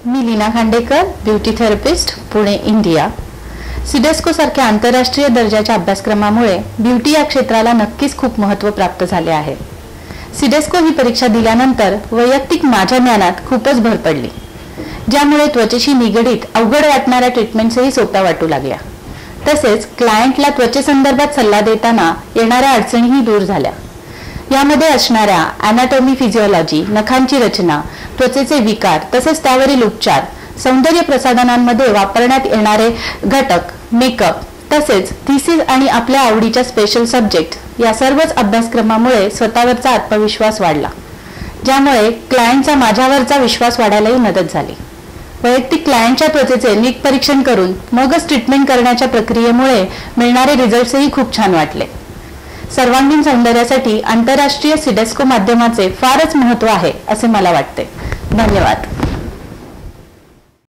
मी Leena Khandekar, beauty therapist, Pune, India. CIDESCO सारख्या आंतरराष्ट्रीय दर्जाच्या अभ्यासक्रमामुळे ब्युटी या क्षेत्राला नक्कीच खूप महत्त्व प्राप्त झाले आहे। सिडेस्को ही परीक्षा दिल्यानंतर वैयक्तिक माझ्या ज्ञानात खूपच भर पडली, ज्यामुळे त्वचेशी निगडीत अवघड वाटणाऱ्या ट्रीटमेंट्सही सोप्या वाटू लागल्या। तसेच क्लायंटला त्वचेसंदर्भात सल्ला देताना येणाऱ्या अडचणीही दूर झाल्या। यामध्ये असणाऱ्या ॲनाटॉमी, फिजिओलॉजी, नखांची रचना, त्वचेचे विकार तसेच त्यावरील उपचार, सौंदर्य प्रसाधनांमध्ये वापरण्यात येणारे घटक, मेकअप तसेच थिसिस आणि आपल्या आवडीच्या स्पेशल सब्जेक्ट या सर्वच अभ्यासक्रमामुळे स्वतःवरचा आत्मविश्वास वाढला, ज्यामुळे क्लायंटचा माझ्यावरचा विश्वास वाढायलाही मदत झाली। वैयक्तिक क्लायंटच्या त्वचेचे नीट परीक्षण करून मगच ट्रीटमेंट करण्याच्या प्रक्रियेमुळे मिळणारे रिझल्ट्सही खूप छान वाटले। सर्वांगीण सौंदर्यासाठी आंतरराष्ट्रीय सिडेस्को माध्यमाचे फारच महत्त्व आहे असे मला वाटते। धन्यवाद।